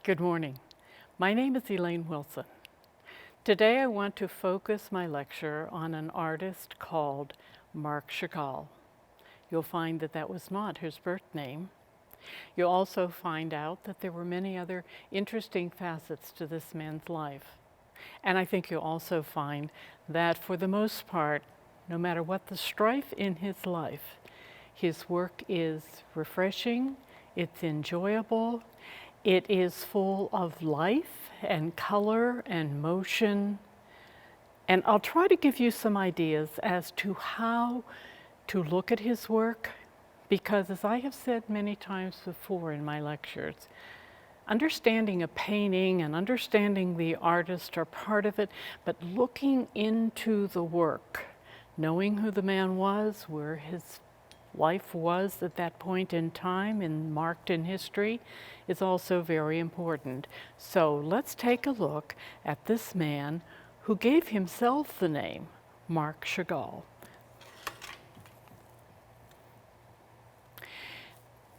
Good morning. My name is Elaine Wilson. Today I want to focus my lecture on an artist called Marc Chagill. You'll find that that was not his birth name. You'll also find out that there were many other interesting facets to this man's life. And I think you'll also find that for the most part, no matter what the strife in his life, his work is refreshing, it's enjoyable, it is full of life and color and motion. And I'll try to give you some ideas as to how to look at his work, because as I have said many times before in my lectures, understanding a painting and understanding the artist are part of it, but looking into the work, knowing who the man was, where his life was at that point in time and marked in history, is also very important. So let's take a look at this man who gave himself the name Marc Chagill.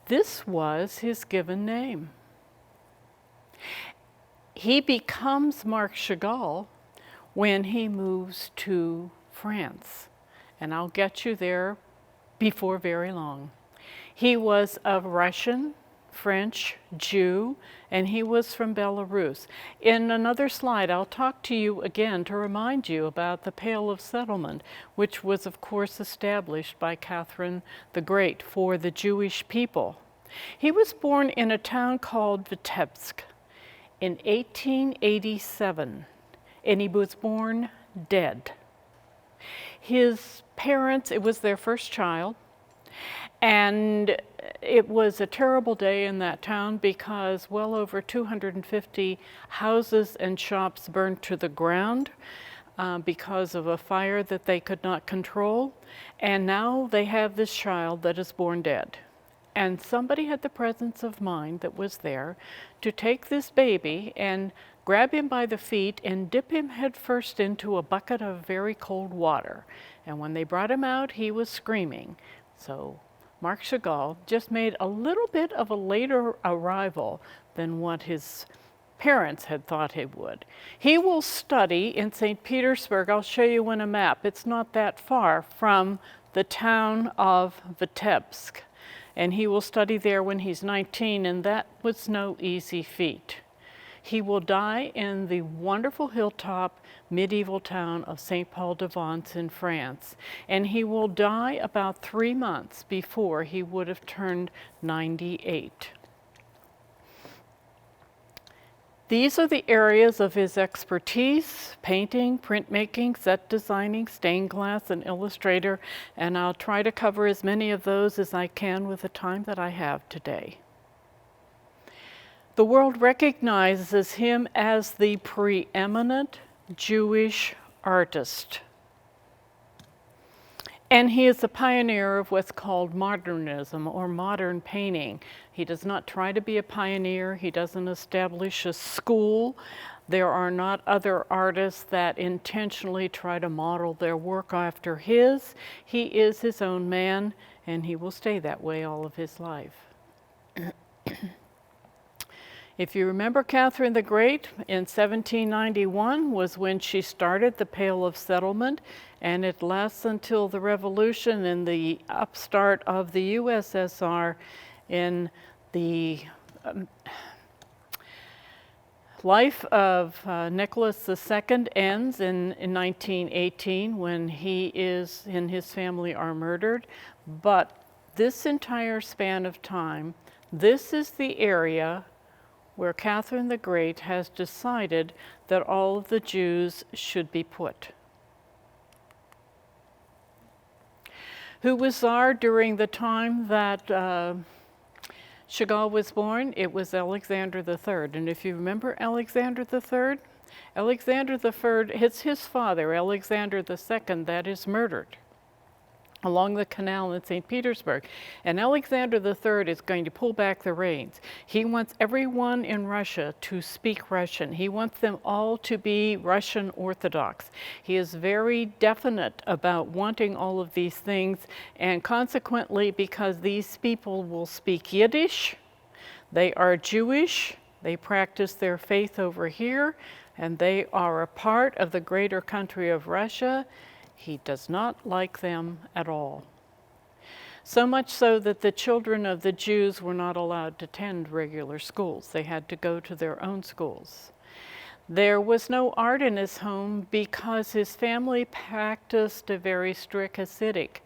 This was his given name. He becomes Marc Chagill when he moves to France, and I'll get you there before very long. He was of Russian, French, Jew, and he was from Belarus. In another slide, I'll talk to you again to remind you about the Pale of Settlement, which was of course established by Catherine the Great for the Jewish people. He was born in a town called Vitebsk in 1887, and he was born dead. His parents, it was their first child, and it was a terrible day in that town because well over 250 houses and shops burned to the ground because of a fire that they could not control. And now they have this child that is born dead. And somebody had the presence of mind that was there to take this baby and grab him by the feet and dip him headfirst into a bucket of very cold water. And when they brought him out, he was screaming. So Marc Chagill just made a little bit of a later arrival than what his parents had thought he would. He will study in St. Petersburg. I'll show you on a map. It's not that far from the town of Vitebsk. And he will study there when he's 19, and that was no easy feat. He will die in the wonderful hilltop medieval town of St. Paul de Vence in France. And he will die about 3 months before he would have turned 98. These are the areas of his expertise: painting, printmaking, set designing, stained glass, and illustrator, and I'll try to cover as many of those as I can with the time that I have today. The world recognizes him as the preeminent Jewish artist. And he is a pioneer of what's called modernism or modern painting. He does not try to be a pioneer. He doesn't establish a school. There are not other artists that intentionally try to model their work after his. He is his own man, and he will stay that way all of his life. If you remember, Catherine the Great in 1791 was when she started the Pale of Settlement, and it lasts until the Revolution and the upstart of the USSR. In the life of Nicholas II ends in 1918 when he and his family are murdered. But this entire span of time, this is the area where Catherine the Great has decided that all of the Jews should be put. Who was czar during the time that Chagill was born? It was Alexander III. And if you remember Alexander III, it's his father, Alexander II, that is murdered along the canal in St. Petersburg. And Alexander III is going to pull back the reins. He wants everyone in Russia to speak Russian. He wants them all to be Russian Orthodox. He is very definite about wanting all of these things, and consequently, because these people will speak Yiddish, they are Jewish, They practice their faith over here, and they are a part of the greater country of Russia. He does not like them at all. So much so that the children of the Jews were not allowed to attend regular schools. They had to go to their own schools. There was no art in his home because his family practiced a very strict Hasidic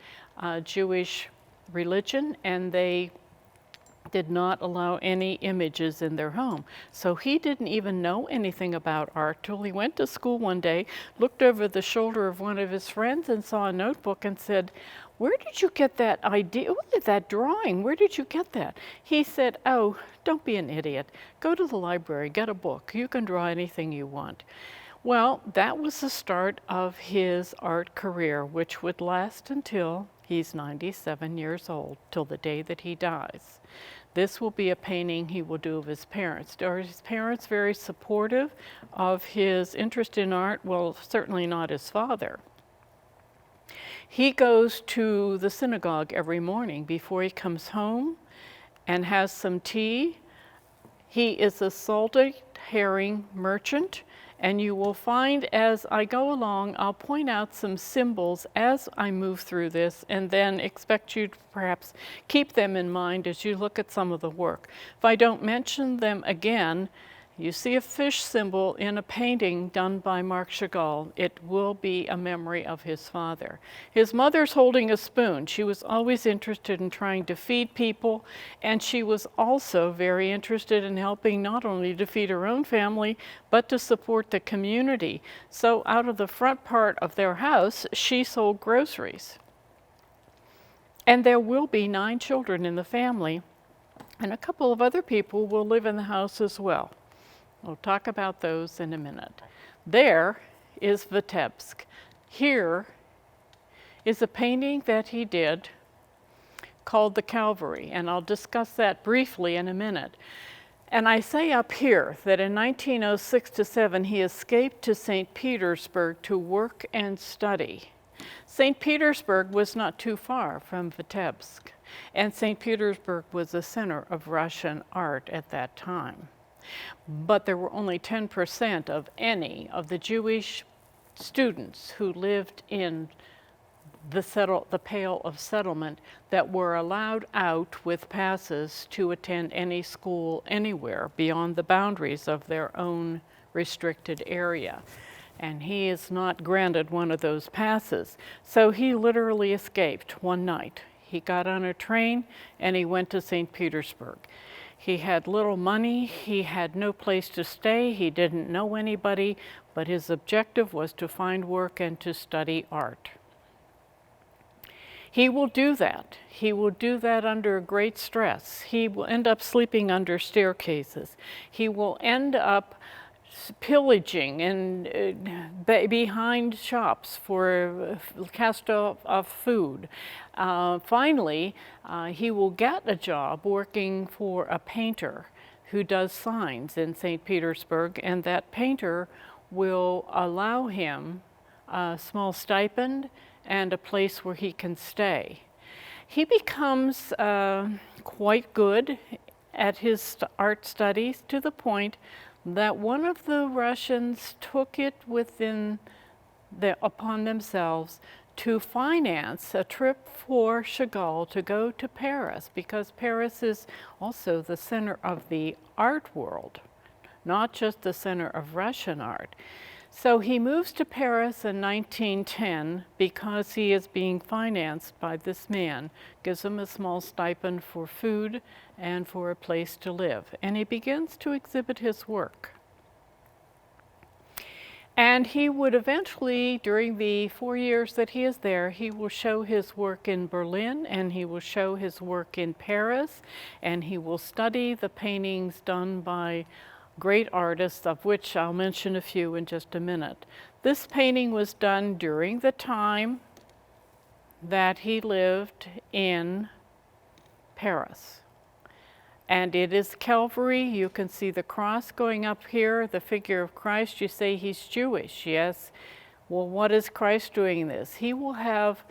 Jewish religion, and they did not allow any images in their home. So he didn't even know anything about art till he went to school one day, looked over the shoulder of one of his friends and saw a notebook and said, "Where did you get that idea, that drawing? Where did you get that?" He said, "Oh, don't be an idiot. Go to the library, get a book. You can draw anything you want." Well, that was the start of his art career, which would last until he's 97 years old, till the day that he dies. This will be a painting he will do of his parents. Are his parents very supportive of his interest in art? Well, certainly not his father. He goes to the synagogue every morning before he comes home and has some tea. He is a salted herring merchant, and you will find as I go along, I'll point out some symbols as I move through this, and then expect you to perhaps keep them in mind as you look at some of the work. If I don't mention them again, you see a fish symbol in a painting done by Marc Chagill. It will be a memory of his father. His mother's holding a spoon. She was always interested in trying to feed people, and she was also very interested in helping not only to feed her own family, but to support the community. So out of the front part of their house, she sold groceries. And there will be 9 children in the family, and a couple of other people will live in the house as well. We'll talk about those in a minute. There is Vitebsk. Here is a painting that he did called the Calvary, and I'll discuss that briefly in a minute. And I say up here that in 1906 to 7 he escaped to St. Petersburg to work and study. St. Petersburg was not too far from Vitebsk, and St. Petersburg was the center of Russian art at that time. But there were only 10% of any of the Jewish students who lived in the Pale of Settlement that were allowed out with passes to attend any school anywhere beyond the boundaries of their own restricted area. And he is not granted one of those passes. So he literally escaped one night. He got on a train and he went to St. Petersburg. He had little money, he had no place to stay, he didn't know anybody, but his objective was to find work and to study art. He will do that. He will do that under great stress. He will end up sleeping under staircases. He will end up pillaging and behind shops for cast off food. Finally, he will get a job working for a painter who does signs in St. Petersburg, and that painter will allow him a small stipend and a place where he can stay. He becomes quite good at his art studies to the point that one of the Russians took it upon themselves to finance a trip for Chagall to go to Paris, because Paris is also the center of the art world, not just the center of Russian art. So he moves to Paris in 1910 because he is being financed by this man, gives him a small stipend for food and for a place to live. And he begins to exhibit his work. And he would eventually, during the 4 years that he is there, he will show his work in Berlin, and he will show his work in Paris, and he will study the paintings done by great artists, of which I'll mention a few in just a minute. This painting was done during the time that he lived in Paris. And it is Calvary. You can see the cross going up here, the figure of Christ. You say he's Jewish, yes. Well, what is Christ doing this? He will have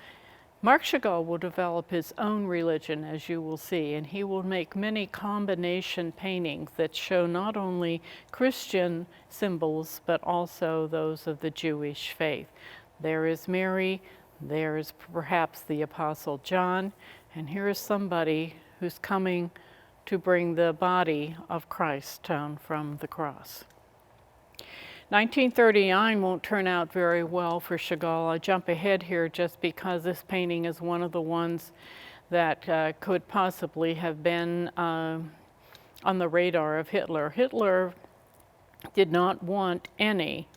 Marc Chagall will develop his own religion, as you will see, and he will make many combination paintings that show not only Christian symbols, but also those of the Jewish faith. There is Mary, there is perhaps the Apostle John, and here is somebody who's coming to bring the body of Christ down from the cross. 1939 won't turn out very well for Chagall. I'll jump ahead here just because this painting is one of the ones that could possibly have been on the radar of Hitler. Hitler did not want any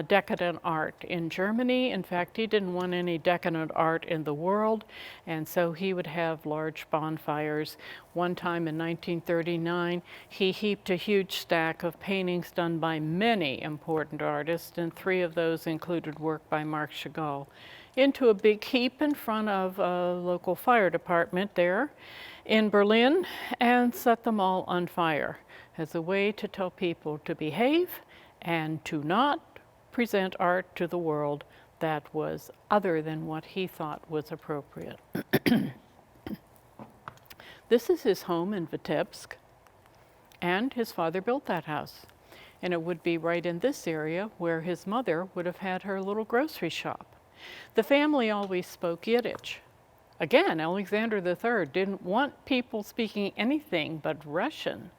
decadent art in Germany. In fact, he didn't want any decadent art in the world, and so he would have large bonfires. One time in 1939, he heaped a huge stack of paintings done by many important artists, and 3 of those included work by Marc Chagall, into a big heap in front of a local fire department there in Berlin, and set them all on fire as a way to tell people to behave and to not present art to the world that was other than what he thought was appropriate. This is his home in Vitebsk, and his father built that house. And it would be right in this area where his mother would have had her little grocery shop. The family always spoke Yiddish. Again, Alexander III didn't want people speaking anything but Russian.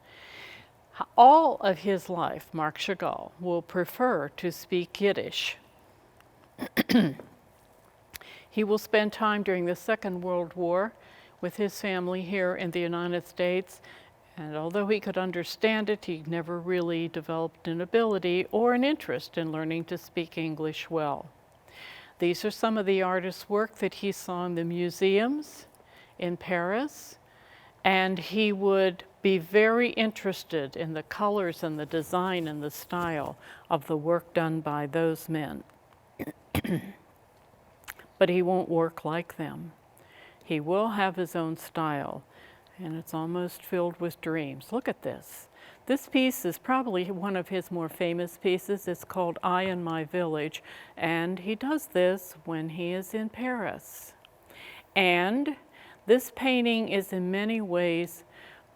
All of his life, Marc Chagall will prefer to speak Yiddish. He will spend time during the Second World War with his family here in the United States, and although he could understand it, he never really developed an ability or an interest in learning to speak English well. These are some of the artist's work that he saw in the museums in Paris, and he would be very interested in the colors and the design and the style of the work done by those men. But he won't work like them. He will have his own style, and it's almost filled with dreams. Look at this. This piece is probably one of his more famous pieces. It's called I and My Village, and he does this when he is in Paris. And this painting is in many ways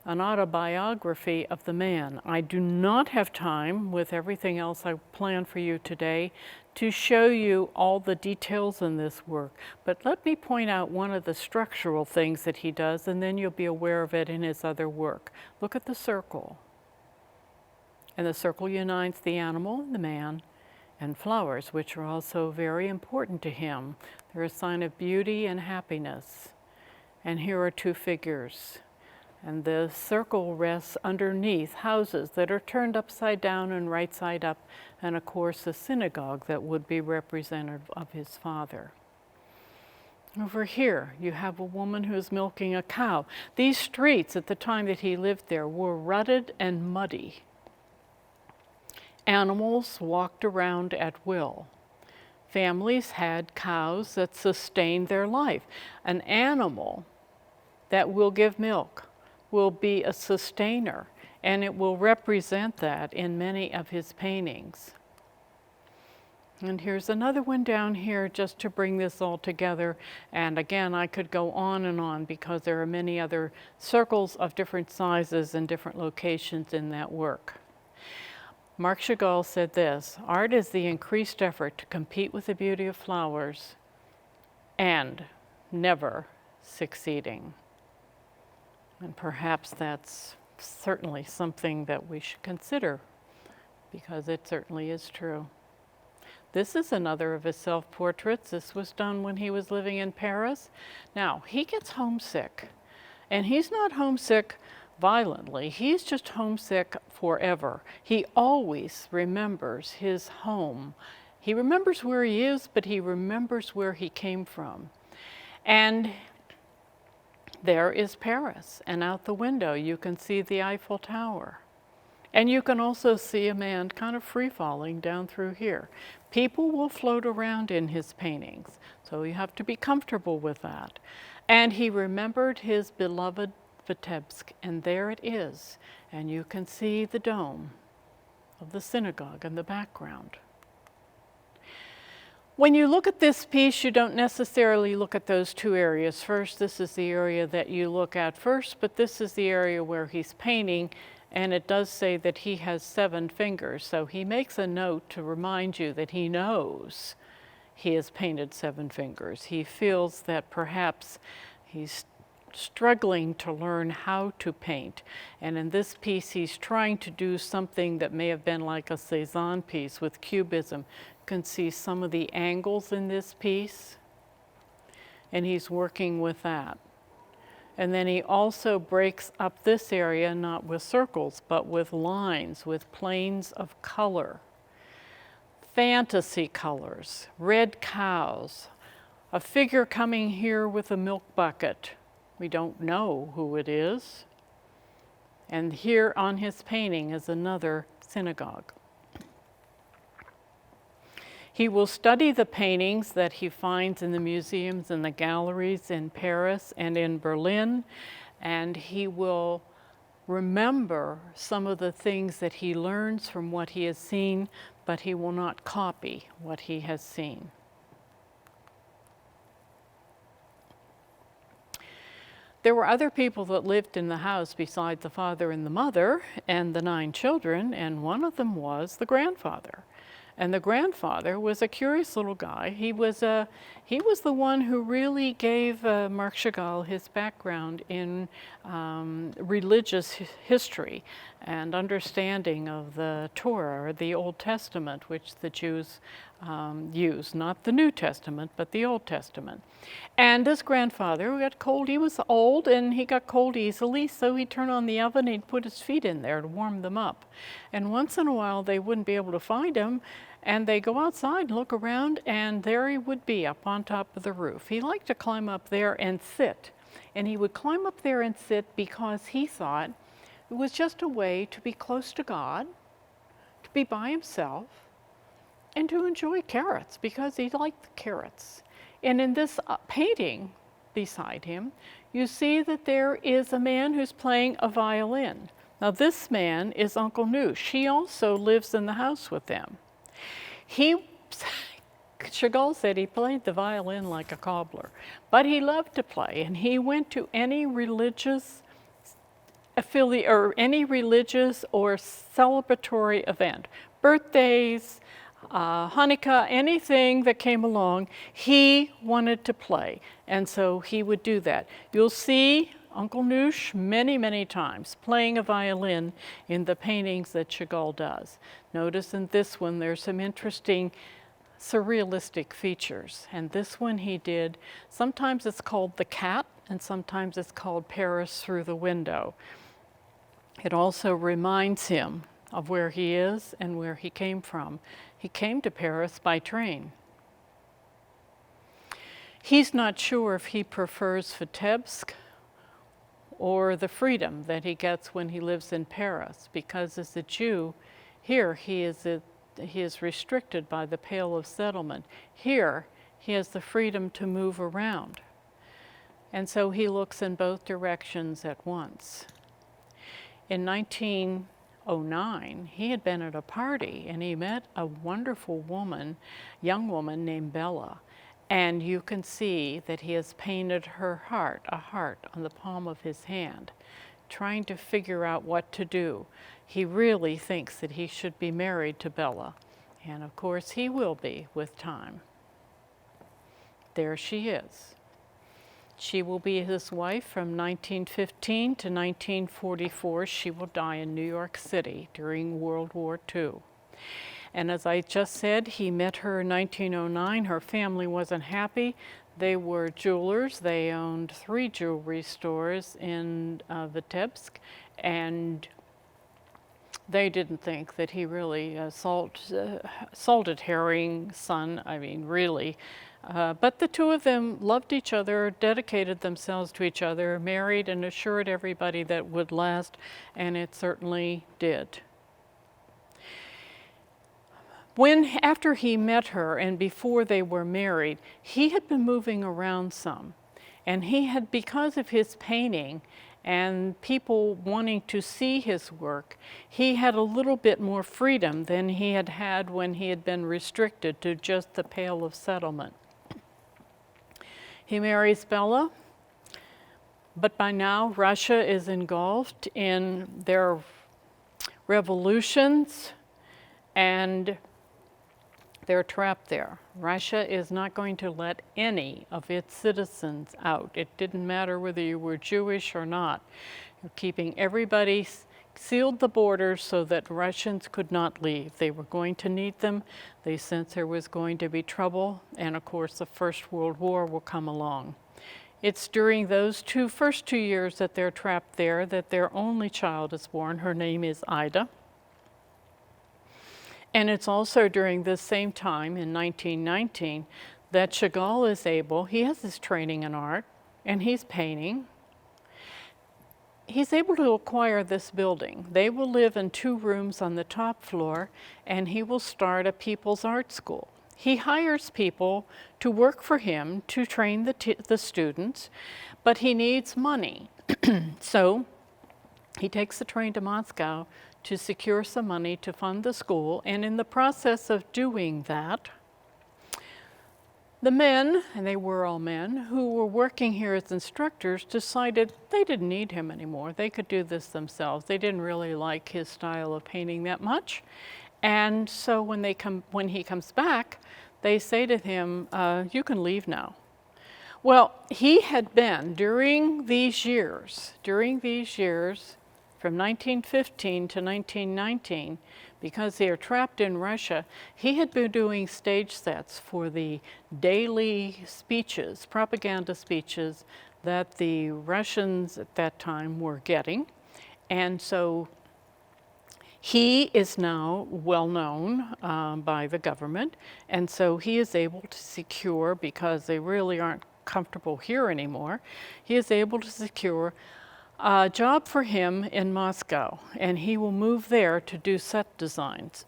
an autobiography of the man. I do not have time, with everything else I planned for you today, to show you all the details in this work, but let me point out one of the structural things that he does, and then you'll be aware of it in his other work. Look at the circle. And the circle unites the animal, the man, and flowers, which are also very important to him. They're a sign of beauty and happiness. And here are 2 figures. And the circle rests underneath houses that are turned upside down and right side up, and of course a synagogue that would be representative of his father. Over here, you have a woman who's milking a cow. These streets at the time that he lived there were rutted and muddy. Animals walked around at will. Families had cows that sustained their life. An animal that will give milk will be a sustainer, and it will represent that in many of his paintings. And here's another one down here just to bring this all together. And again, I could go on and on because there are many other circles of different sizes and different locations in that work. Marc Chagall said this: art is the increased effort to compete with the beauty of flowers and never succeeding. And perhaps that's certainly something that we should consider, because it certainly is true. This is another of his self-portraits. This was done when he was living in Paris. Now, he gets homesick, and he's not homesick violently. He's just homesick forever. He always remembers his home. He remembers where he is, but he remembers where he came from. And there is Paris, and out the window you can see the Eiffel Tower. And you can also see a man kind of free-falling down through here. People will float around in his paintings, so you have to be comfortable with that. And he remembered his beloved Vitebsk, and there it is. And you can see the dome of the synagogue in the background. When you look at this piece, you don't necessarily look at those two areas first. This is the area that you look at first, but this is the area where he's painting, and it does say that he has 7 fingers. So he makes a note to remind you that he knows he has painted 7 fingers. He feels that perhaps he's struggling to learn how to paint. And in this piece, he's trying to do something that may have been like a Cézanne piece with cubism. You can see some of the angles in this piece, and he's working with that. And then he also breaks up this area, not with circles, but with lines, with planes of color. Fantasy colors, red cows, a figure coming here with a milk bucket. We don't know who it is. And here on his painting is another synagogue. He will study the paintings that he finds in the museums and the galleries in Paris and in Berlin, and he will remember some of the things that he learns from what he has seen, but he will not copy what he has seen. There were other people that lived in the house besides the father and the mother and the 9 children, and one of them was the grandfather. And the grandfather was a curious little guy. He was the one who really gave Marc Chagill his background in religious history and understanding of the Torah, or the Old Testament, which the Jews use, not the New Testament, but the Old Testament. And this grandfather got cold. He was old and he got cold easily, so he'd turn on the oven and he'd put his feet in there to warm them up. And once in a while they wouldn't be able to find him, and they go outside and look around, and there he would be up on top of the roof. He liked to climb up there and sit. And he would climb up there and sit because he thought it was just a way to be close to God, to be by himself, and to enjoy carrots, because he liked the carrots. And in this painting beside him, you see that there is a man who's playing a violin. Now this man is Uncle Noosh. He also lives in the house with them. Chagill said he played the violin like a cobbler, but he loved to play, and he went to any religious or celebratory event, birthdays, Hanukkah, anything that came along, he wanted to play, and so he would do that. You'll see Uncle Noosh many, many times playing a violin in the paintings that Chagill does. Notice in this one there's some interesting surrealistic features, and this one he did, sometimes it's called The Cat and sometimes it's called Paris Through the Window. It also reminds him of where he is and where he came from. He came to Paris by train. He's not sure if he prefers Vitebsk or the freedom that he gets when he lives in Paris, because as a Jew, here he is restricted by the Pale of Settlement. Here he has the freedom to move around. And so he looks in both directions at once. In 1909, he had been at a party and he met a wonderful woman, young woman named Bella. And you can see that he has painted her heart, a heart, on the palm of his hand, trying to figure out what to do. He really thinks that he should be married to Bella. And of course he will be with time. There she is. She will be his wife from 1915 to 1944. She will die in New York City during World War II. And as I just said, he met her in 1909. Her family wasn't happy. They were jewelers. They owned 3 jewelry stores in Vitebsk, and they didn't think that he really salted herring son, I mean, really. But the 2 of them loved each other, dedicated themselves to each other, married, and assured everybody that would last, and it certainly did. After he met her and before they were married, he had been moving around some. And he had, because of his painting and people wanting to see his work, he had a little bit more freedom than he had had when he had been restricted to just the Pale of Settlement. He marries Bella, but by now Russia is engulfed in their revolutions and they're trapped there. Russia is not going to let any of its citizens out. It didn't matter whether you were Jewish or not. You're keeping everybody, sealed the borders so that Russians could not leave. They were going to need them. They sensed there was going to be trouble, and of course the First World War will come along. It's during those first 2 years that they're trapped there that their only child is born. Her name is Ida. And it's also during this same time, in 1919, that Chagall is able, he has his training in art, and he's painting. He's able to acquire this building. They will live in 2 rooms on the top floor, and he will start a people's art school. He hires people to work for him to train the students, but he needs money. So he takes the train to Moscow to secure some money to fund the school, and in the process of doing that, the men, and they were all men, who were working here as instructors decided they didn't need him anymore. They could do this themselves. They didn't really like his style of painting that much. And so when he comes back, they say to him, you can leave now. Well, he had been, during these years, from 1915 to 1919, because they are trapped in Russia, he had been doing stage sets for the daily speeches, propaganda speeches that the Russians at that time were getting. And so he is now well known by the government, and so he is able to secure, because they really aren't comfortable here anymore, he is able to secure a job for him in Moscow, and he will move there to do set designs.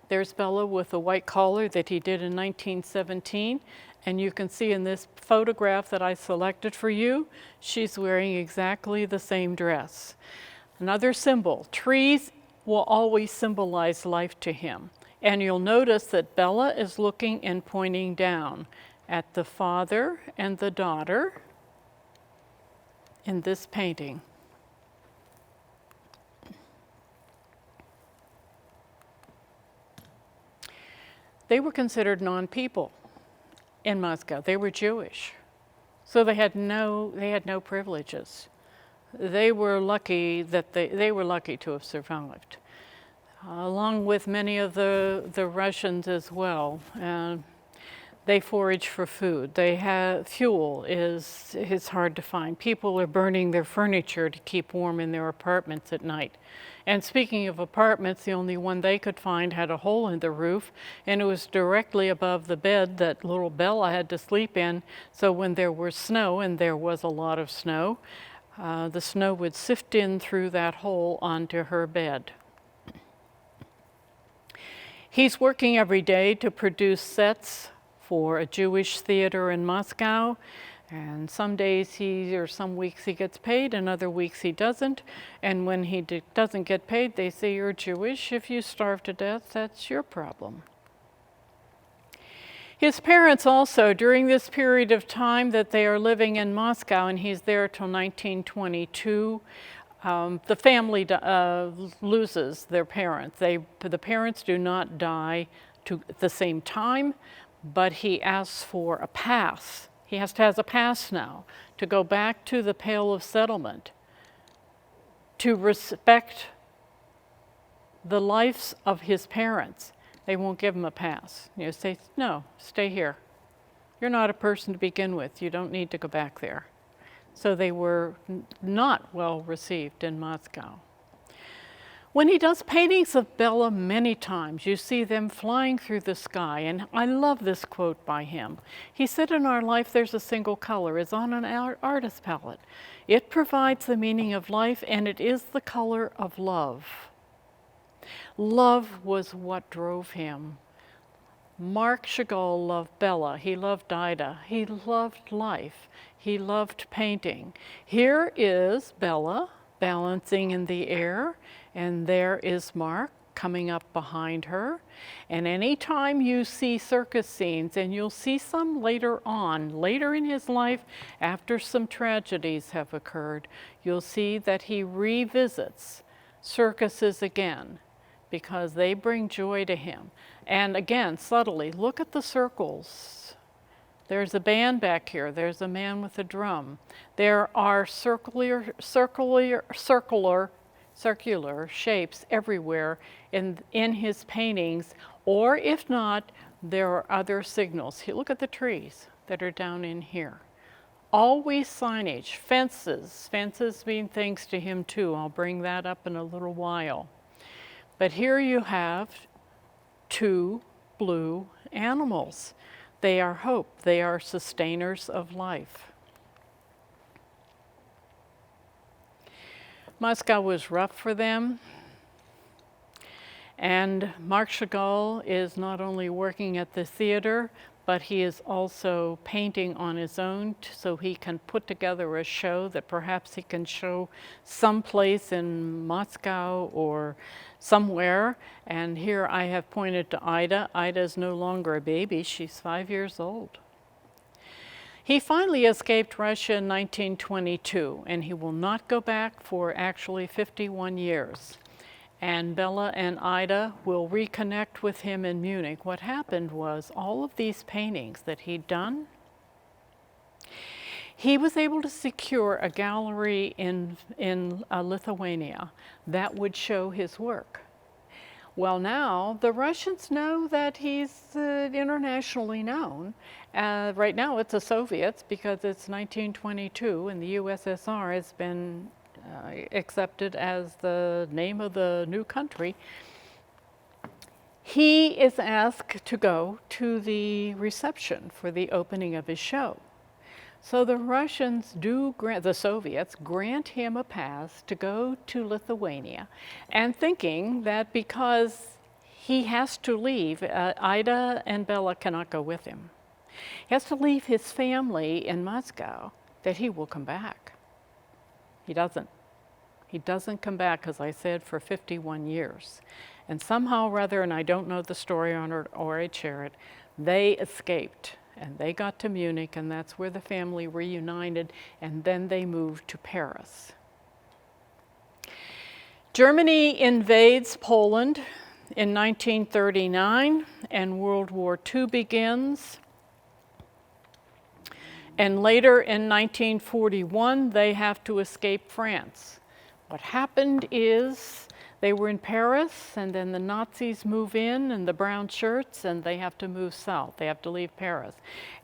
There's Bella with a white collar that he did in 1917, and you can see in this photograph that I selected for you, she's wearing exactly the same dress. Another symbol, trees will always symbolize life to him. And you'll notice that Bella is looking and pointing down at the father and the daughter in this painting. They were considered non-people in Moscow. They were Jewish, so they had no privileges. They were lucky that they were lucky to have survived, along with many of the Russians as well. They forage for food. They have fuel is hard to find. People are burning their furniture to keep warm in their apartments at night. And speaking of apartments, the only one they could find had a hole in the roof, and it was directly above the bed that little Bella had to sleep in. So when there was snow, and there was a lot of snow, the snow would sift in through that hole onto her bed. He's working every day to produce sets for a Jewish theater in Moscow, and some days or some weeks he gets paid, and other weeks he doesn't. And when he doesn't get paid, they say, you're Jewish. If you starve to death, that's your problem. His parents also, during this period of time that they are living in Moscow, and he's there till 1922, the family loses their parents. The parents do not die at the same time, but he asks for a pass. He has a pass now to go back to the Pale of Settlement, to respect the lives of his parents. They won't give him a pass. Say, no, stay here. You're not a person to begin with. You don't need to go back there. So they were not well received in Moscow. When he does paintings of Bella many times, you see them flying through the sky, and I love this quote by him. He said, in our life there's a single color. It's on an artist's palette. It provides the meaning of life, and it is the color of love. Love was what drove him. Marc Chagill loved Bella, he loved Ida, he loved life, he loved painting. Here is Bella balancing in the air, and there is Marc coming up behind her. And anytime you see circus scenes, and you'll see some later on, later in his life, after some tragedies have occurred, you'll see that he revisits circuses again because they bring joy to him. And again, subtly, look at the circles. There's a band back here. There's a man with a drum. There are circular shapes everywhere in his paintings, or if not, there are other signals. Look at the trees that are down in here. Always signage, fences. Fences mean things to him too. I'll bring that up in a little while. But here you have two blue animals. They are hope. They are sustainers of life. Moscow was rough for them. And Marc Chagill is not only working at the theater, but he is also painting on his own so he can put together a show that perhaps he can show someplace in Moscow or somewhere. And here I have pointed to Ida. Ida is no longer a baby, she's 5 years old. He finally escaped Russia in 1922, and he will not go back for actually 51 years. And Bella and Ida will reconnect with him in Munich. What happened was all of these paintings that he'd done, he was able to secure a gallery in Lithuania that would show his work. Well, now the Russians know that he's internationally known. Right now it's the Soviets because it's 1922 and the USSR has been accepted as the name of the new country. He is asked to go to the reception for the opening of his show. So the Russians the Soviets grant him a pass to go to Lithuania, and thinking that because he has to leave, Ida and Bella cannot go with him. He has to leave his family in Moscow, that he will come back. He doesn't. He doesn't come back, as I said, for 51 years. And somehow or other, and I don't know the story or I'd share it, they escaped. And they got to Munich, and that's where the family reunited, and then they moved to Paris. Germany invades Poland in 1939, and World War II begins. And later in 1941, they have to escape France. What happened is they were in Paris, and then the Nazis move in the brown shirts, and they have to move south. They have to leave Paris.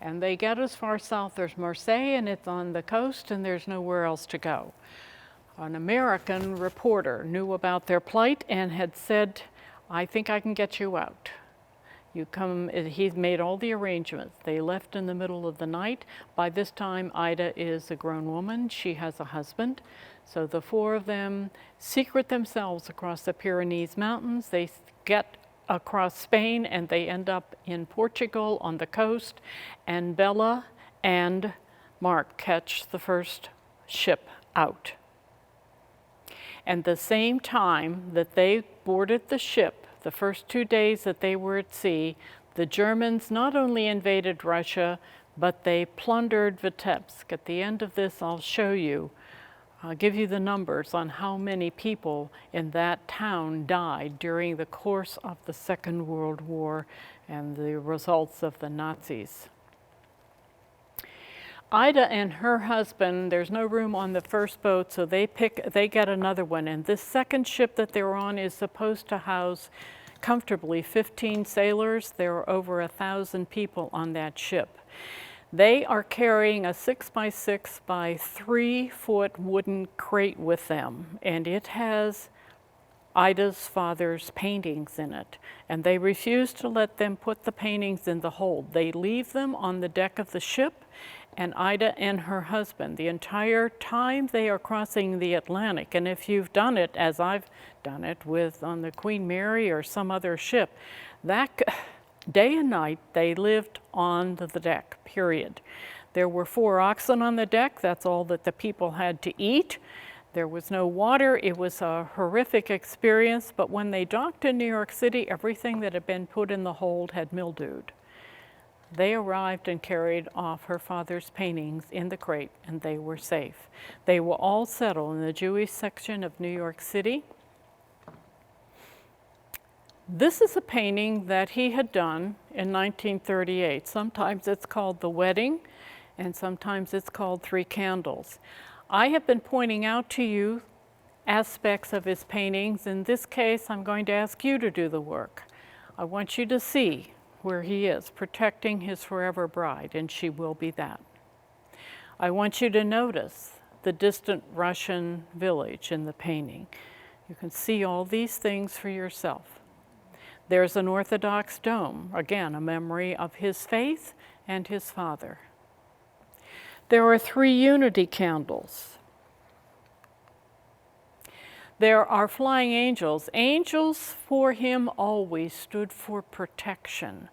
And they get as far south as Marseille, and it's on the coast, and there's nowhere else to go. An American reporter knew about their plight and had said, I think I can get you out. You come, he's made all the arrangements. They left in the middle of the night. By this time, Ida is a grown woman. She has a husband. So the four of them secret themselves across the Pyrenees Mountains. They get across Spain and they end up in Portugal on the coast. And Bella and Marc catch the first ship out. And the same time that they boarded the ship, the first 2 days that they were at sea, the Germans not only invaded Russia, but they plundered Vitebsk. At the end of this, I'll show you, I'll give you the numbers on how many people in that town died during the course of the Second World War and the results of the Nazis. Ida and her husband, there's no room on the first boat, so they get another one. And this second ship that they're on is supposed to house comfortably 15 sailors. There are over 1,000 people on that ship. They are carrying a 6x6 by 3 foot wooden crate with them, and it has Ida's father's paintings in it. And they refuse to let them put the paintings in the hold. They leave them on the deck of the ship, and Ida and her husband, the entire time they are crossing the Atlantic, and if you've done it, as I've done it on the Queen Mary or some other ship, Day and night, they lived on the deck, period. There were 4 oxen on the deck. That's all that the people had to eat. There was no water. It was a horrific experience, but when they docked in New York City, everything that had been put in the hold had mildewed. They arrived and carried off her father's paintings in the crate, and they were safe. They were all settled in the Jewish section of New York City. This is a painting that he had done in 1938. Sometimes it's called The Wedding, and sometimes it's called Three Candles. I have been pointing out to you aspects of his paintings. In this case, I'm going to ask you to do the work. I want you to see where he is, protecting his forever bride, and she will be that. I want you to notice the distant Russian village in the painting. You can see all these things for yourself. There's an Orthodox dome, again, a memory of his faith and his father. There are 3 unity candles. There are flying angels. Angels for him always stood for protection,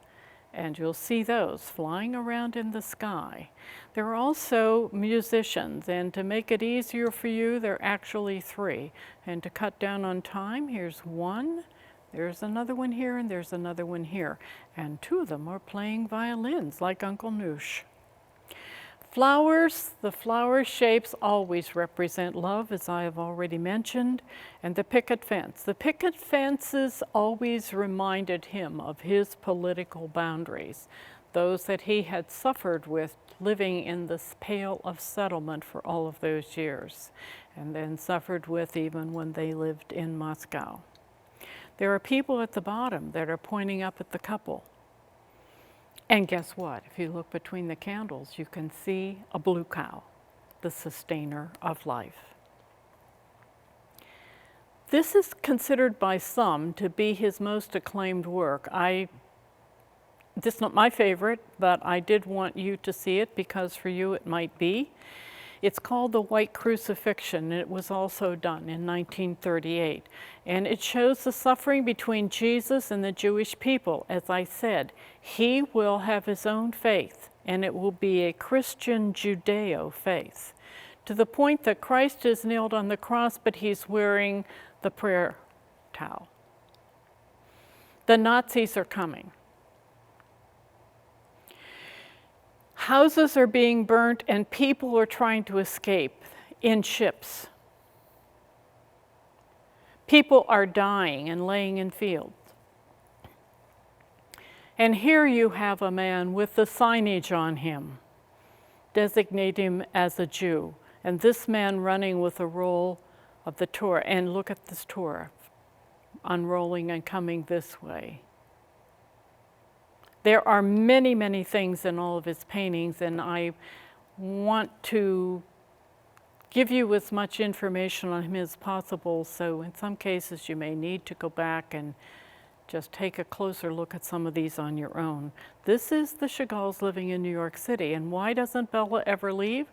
and you'll see those flying around in the sky. There are also musicians, and to make it easier for you, there are actually 3. And to cut down on time, here's one, there's another one here, and there's another one here. And 2 of them are playing violins, like Uncle Noosh. Flowers, the flower shapes always represent love, as I have already mentioned, and the picket fence. The picket fences always reminded him of his political boundaries, those that he had suffered with living in this Pale of Settlement for all of those years, and then suffered with even when they lived in Moscow. There are people at the bottom that are pointing up at the couple. And guess what? If you look between the candles, you can see a blue cow, the sustainer of life. This is considered by some to be his most acclaimed work. This is not my favorite, but I did want you to see it because for you it might be. It's called The White Crucifixion, and it was also done in 1938. And it shows the suffering between Jesus and the Jewish people. As I said, he will have his own faith, and it will be a Christian Judeo faith, to the point that Christ is nailed on the cross, but he's wearing the prayer towel. The Nazis are coming. Houses are being burnt and people are trying to escape in ships. People are dying and laying in fields. And here you have a man with the signage on him, designating him as a Jew. And this man running with a roll of the Torah. And look at this Torah, unrolling and coming this way. There are many, many things in all of his paintings, and I want to give you as much information on him as possible, so in some cases you may need to go back and just take a closer look at some of these on your own. This is the Chagalls living in New York City, and why doesn't Bella ever leave?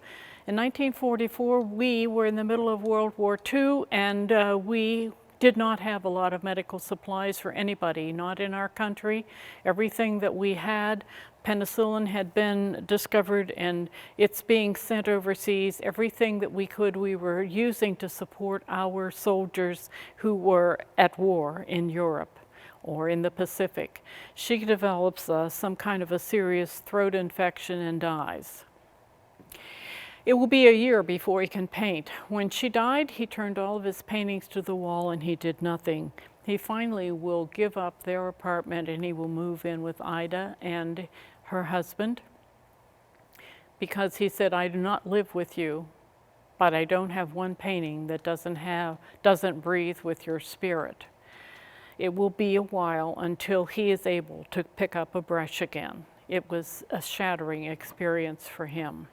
In 1944, we were in the middle of World War II, and we did not have a lot of medical supplies for anybody, not in our country. Everything that we had, penicillin had been discovered and it's being sent overseas. Everything that we could, we were using to support our soldiers who were at war in Europe or in the Pacific. She develops some kind of a serious throat infection and dies. It will be a year before he can paint. When she died, he turned all of his paintings to the wall and he did nothing. He finally will give up their apartment and he will move in with Ida and her husband because he said, I do not live with you, but I don't have one painting that doesn't breathe with your spirit. It will be a while until he is able to pick up a brush again. It was a shattering experience for him.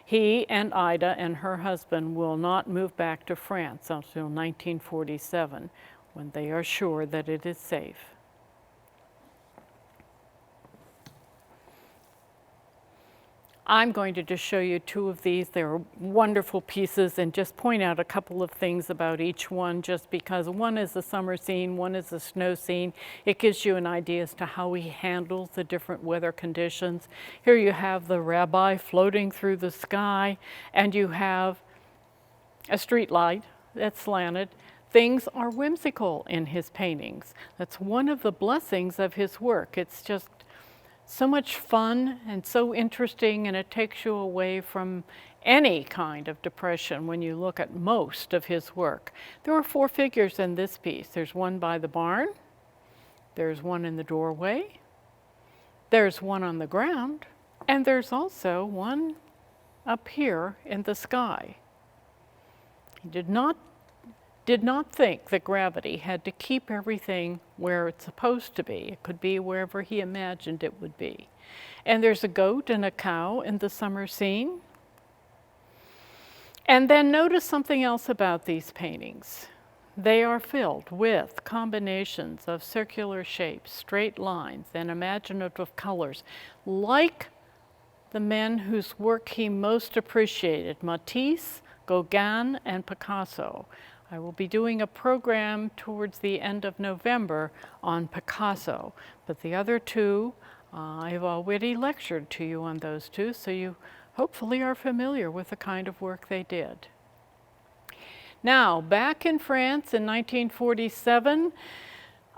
He and Ida and her husband will not move back to France until 1947, when they are sure that it is safe. I'm going to just show you two of these. They're wonderful pieces, and just point out a couple of things about each one, just because one is a summer scene, one is a snow scene. It gives you an idea as to how he handles the different weather conditions. Here you have the rabbi floating through the sky, and you have a street light that's slanted. Things are whimsical in his paintings. That's one of the blessings of his work. It's just so much fun and so interesting, and it takes you away from any kind of depression when you look at most of his work. There are 4 figures in this piece. There's one by the barn, there's one in the doorway, there's one on the ground, and there's also one up here in the sky. He did not think that gravity had to keep everything where it's supposed to be. It could be wherever he imagined it would be. And there's a goat and a cow in the summer scene. And then notice something else about these paintings. They are filled with combinations of circular shapes, straight lines, and imaginative colors, like the men whose work he most appreciated, Matisse, Gauguin, and Picasso. I will be doing a program towards the end of November on Picasso, but the other two, I've already lectured to you on those two, so you hopefully are familiar with the kind of work they did. Now, back in France in 1947,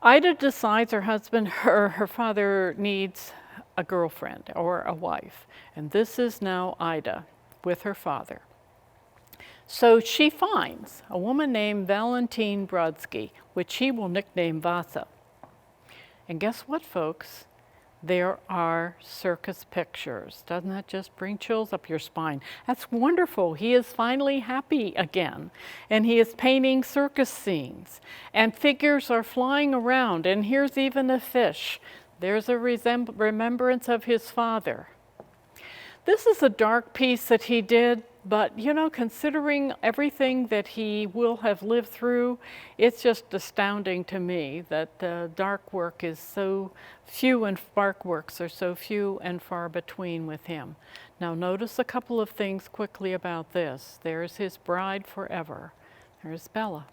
Ida decides her father needs a girlfriend or a wife, and this is now Ida with her father. So she finds a woman named Valentine Brodsky, which he will nickname Vasa. And guess what, folks? There are circus pictures. Doesn't that just bring chills up your spine? That's wonderful. He is finally happy again. And he is painting circus scenes. And figures are flying around. And here's even a fish. There's a remembrance of his father. This is a dark piece that he did, but you know, considering everything that he will have lived through, it's just astounding to me that dark work is so few and dark works are so few and far between with him. Now notice a couple of things quickly about this. There's his bride forever. There's Bella.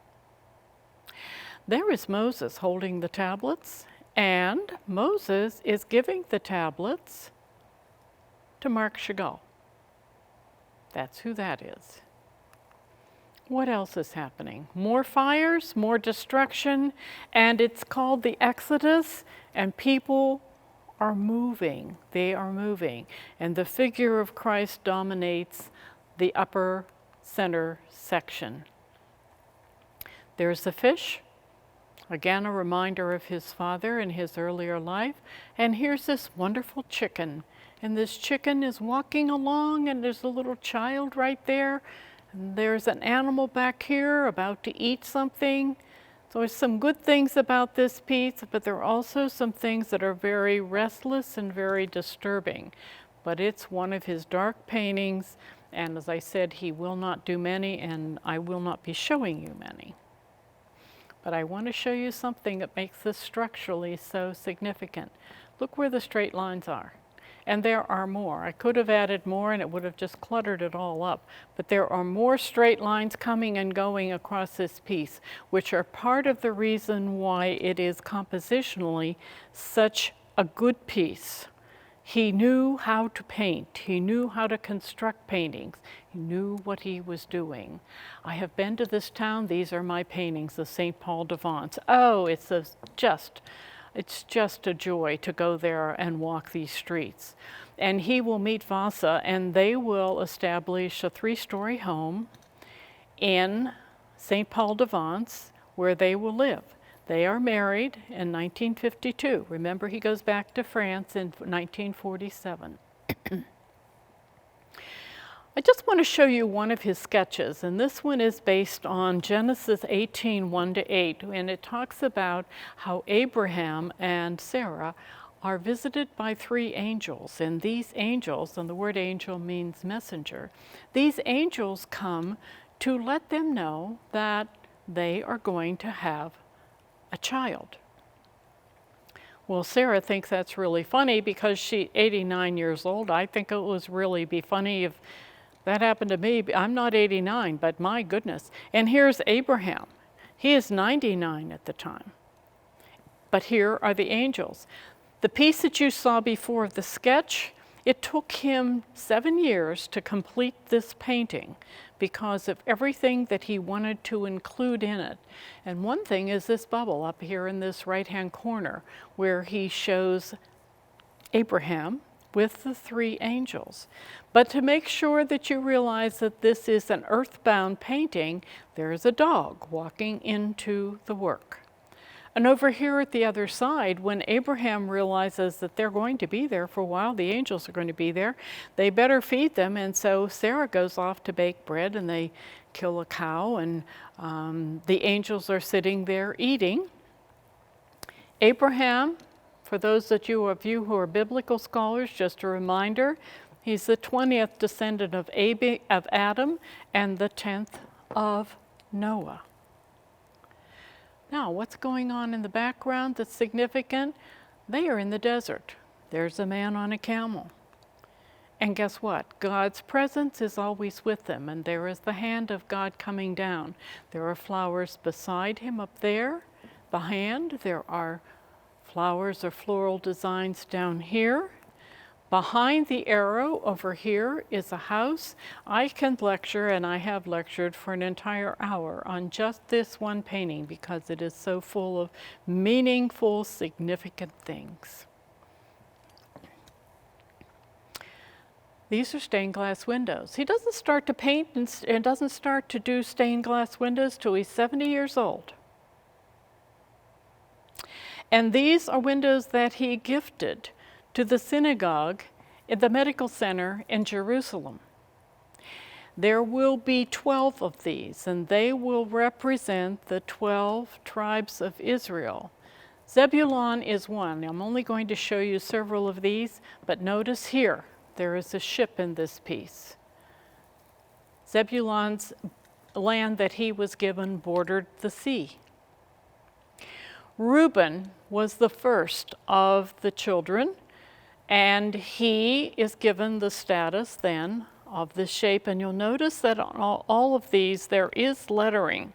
There is Moses holding the tablets, and Moses is giving the tablets to Marc Chagill. That's who that is. What else is happening? More fires, more destruction, and it's called the Exodus, and people are moving. They are moving, and the figure of Christ dominates the upper center section. There's the fish, again a reminder of his father in his earlier life, and here's this wonderful chicken. And this chicken is walking along, and there's a little child right there. And there's an animal back here about to eat something. So there's some good things about this piece, but there are also some things that are very restless and very disturbing. But it's one of his dark paintings, and as I said, he will not do many, and I will not be showing you many. But I want to show you something that makes this structurally so significant. Look where the straight lines are. And there are more. I could have added more and it would have just cluttered it all up. But there are more straight lines coming and going across this piece, which are part of the reason why it is compositionally such a good piece. He knew how to paint. He knew how to construct paintings. He knew what he was doing. I have been to this town. These are my paintings, the St. Paul de Vence. Oh, it's just a joy to go there and walk these streets. And he will meet Vasa, and they will establish a 3-story home in St. Paul de Vence where they will live. They are married in 1952. Remember, he goes back to France in 1947. I just want to show you one of his sketches, and this one is based on Genesis 18, 1-8, and it talks about how Abraham and Sarah are visited by 3 angels, and these angels, and the word angel means messenger, these angels come to let them know that they are going to have a child. Well, Sarah thinks that's really funny because she's 89 years old. I think it was really be funny if that happened to me. I'm not 89, but my goodness. And here's Abraham. He is 99 at the time. But here are the angels. The piece that you saw before, the sketch, it took him 7 years to complete this painting because of everything that he wanted to include in it. And one thing is this bubble up here in this right-hand corner where he shows Abraham with the 3 angels. But to make sure that you realize that this is an earthbound painting, there is a dog walking into the work. And over here at the other side, when Abraham realizes that they're going to be there for a while, the angels are going to be there, they better feed them. And so Sarah goes off to bake bread and they kill a cow, and the angels are sitting there eating. Abraham, for those of you who are biblical scholars, just a reminder, he's the 20th descendant of Adam and the 10th of Noah. Now, what's going on in the background that's significant? They are in the desert. There's a man on a camel. And guess what? God's presence is always with them, and there is the hand of God coming down. There are flowers beside him up there, the hand. There are flowers or floral designs down here. Behind the arrow over here is a house. I can lecture, and I have lectured for an entire hour on just this one painting because it is so full of meaningful, significant things. These are stained glass windows. He doesn't start to paint and doesn't start to do stained glass windows till he's 70 years old. And these are windows that he gifted to the synagogue in the medical center in Jerusalem. There will be 12 of these, and they will represent the 12 tribes of Israel. Zebulun is one. I'm only going to show you several of these, but notice here, there is a ship in this piece. Zebulun's land that he was given bordered the sea. Reuben was the first of the children, and he is given the status then of this shape. And you'll notice that on all of these there is lettering.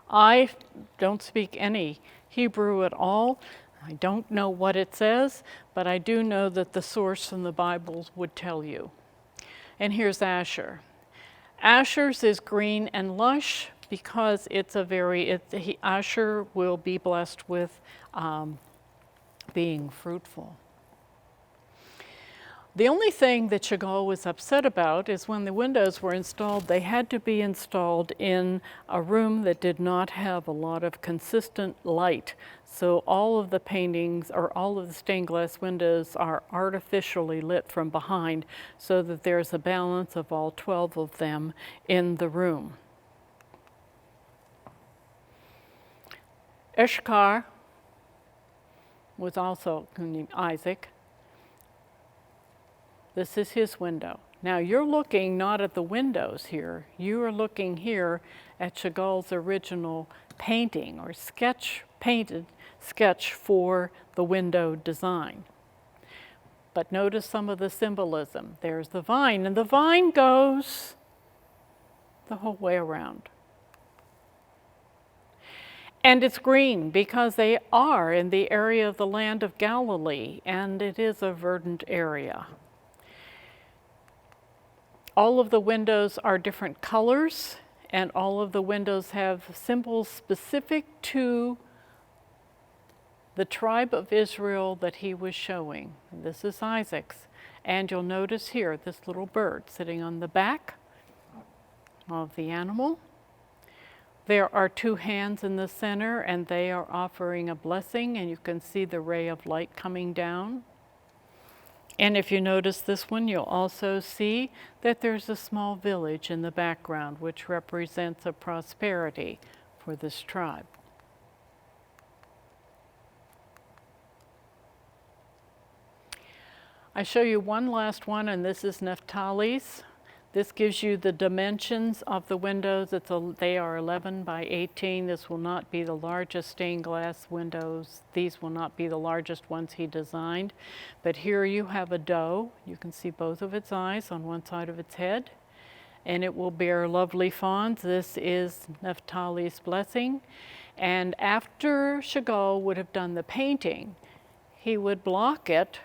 I don't speak any Hebrew at all. I don't know what it says, but I do know that the source from the Bible would tell you. And here's Asher. Asher's is green and lush because it's Asher will be blessed with being fruitful. The only thing that Chagill was upset about is when the windows were installed, they had to be installed in a room that did not have a lot of consistent light. So all of the paintings, or all of the stained glass windows, are artificially lit from behind so that there's a balance of all 12 of them in the room. Ishkar was also Isaac. This is his window. Now you're looking not at the windows here, you are looking here at Chagall's original painting or painted sketch for the window design. But notice some of the symbolism. There's the vine, and the vine goes the whole way around. And it's green because they are in the area of the land of Galilee, and it is a verdant area. All of the windows are different colors, and all of the windows have symbols specific to the tribe of Israel that he was showing. And this is Isaac's. And you'll notice here this little bird sitting on the back of the animal. There are 2 hands in the center, and they are offering a blessing, and you can see the ray of light coming down. And if you notice this one, you'll also see that there's a small village in the background, which represents a prosperity for this tribe. I show you one last one, and this is Naphtali's. This gives you the dimensions of the windows. They are 11 by 18. This will not be the largest stained glass windows. These will not be the largest ones he designed. But here you have a doe. You can see both of its eyes on one side of its head. And it will bear lovely fawns. This is Naphtali's blessing. And after Chagall would have done the painting, he would block it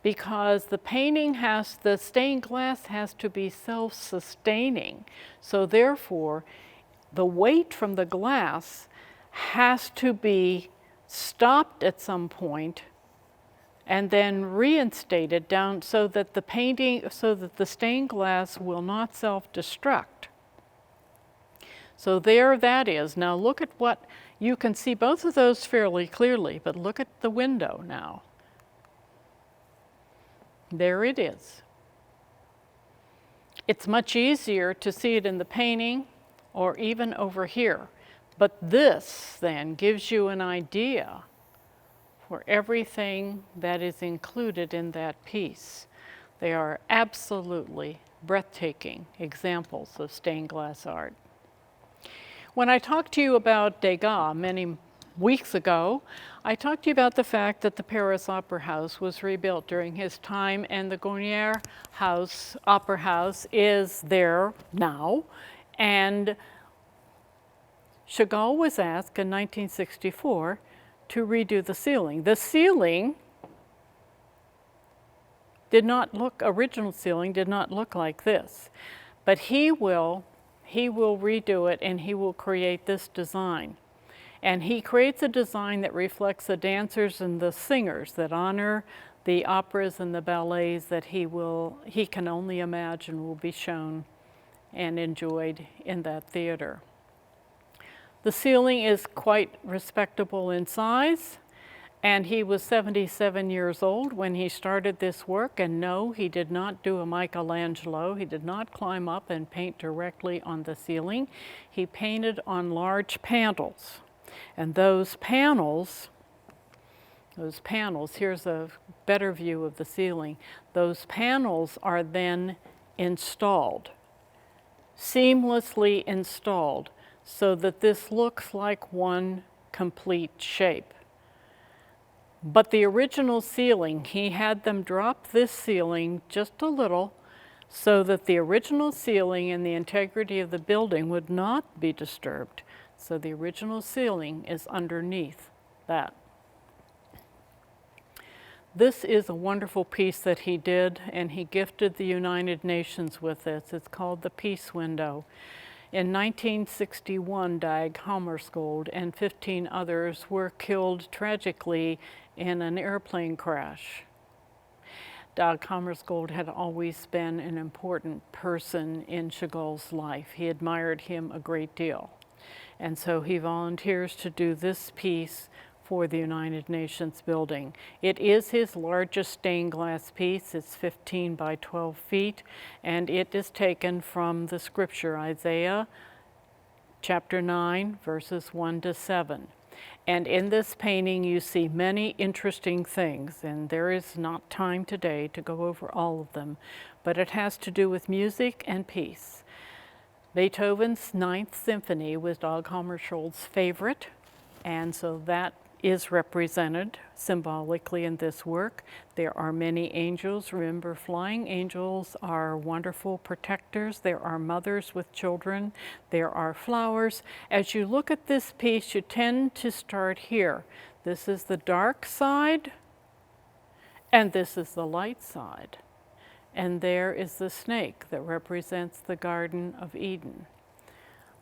because the stained glass has to be self-sustaining. So therefore, the weight from the glass has to be stopped at some point and then reinstated down so that the stained glass will not self-destruct. So there that is. Now look at what, you can see both of those fairly clearly, but look at the window now. There it is. It's much easier to see it in the painting or even over here. But this then gives you an idea for everything that is included in that piece. They are absolutely breathtaking examples of stained glass art. When I talked to you about Degas many weeks ago, I talked to you about the fact that the Paris Opera House was rebuilt during his time, and the Gonier House, Opera House, is there now. And Chagall was asked in 1964 to redo the ceiling. The ceiling original ceiling did not look like this, but he will redo it and he will create this design. And he creates a design that reflects the dancers and the singers that honor the operas and the ballets that he can only imagine will be shown and enjoyed in that theater. The ceiling is quite respectable in size, and he was 77 years old when he started this work, and no, he did not do a Michelangelo. He did not climb up and paint directly on the ceiling. He painted on large panels. And those panels, here's a better view of the ceiling. Those panels are then installed, seamlessly installed, so that this looks like one complete shape. But the original ceiling, he had them drop this ceiling just a little so that the original ceiling and the integrity of the building would not be disturbed. So the original ceiling is underneath that. This is a wonderful piece that he did, and he gifted the United Nations with this. It's called the Peace Window. In 1961, Dag Hammarskjöld and 15 others were killed tragically in an airplane crash. Dag Hammarskjöld had always been an important person in Chagall's life. He admired him a great deal. And so he volunteers to do this piece for the United Nations building. It is his largest stained glass piece. It's 15 by 12 feet, and it is taken from the scripture, Isaiah chapter 9, verses 1 to 7. And in this painting, you see many interesting things, and there is not time today to go over all of them, but it has to do with music and peace. Beethoven's Ninth Symphony was Dag Hammarskjöld's favorite, and so that is represented symbolically in this work. There are many angels. Remember, flying angels are wonderful protectors. There are mothers with children. There are flowers. As you look at this piece, you tend to start here. This is the dark side, and this is the light side. And there is the snake that represents the Garden of Eden.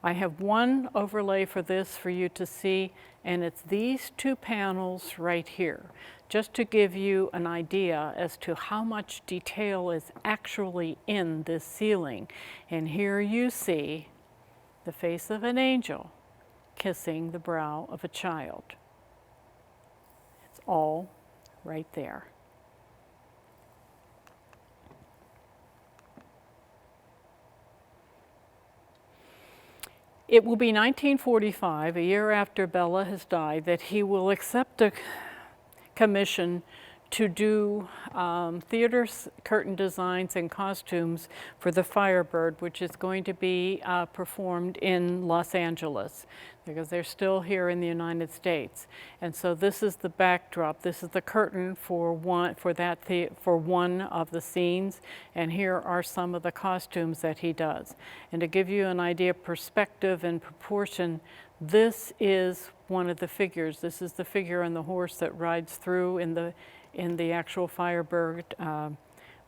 I have one overlay for this for you to see, and it's these two panels right here, just to give you an idea as to how much detail is actually in this ceiling. And here you see the face of an angel kissing the brow of a child. It's all right there. It will be 1945, a year after Bella has died, that he will accept a commission to do theater curtain designs and costumes for the Firebird, which is going to be performed in Los Angeles, because they're still here in the United States. And so this is the backdrop. This is the curtain for one of the scenes, and here are some of the costumes that he does. And to give you an idea of perspective and proportion, this is one of the figures. This is the figure on the horse that rides through in the actual Firebird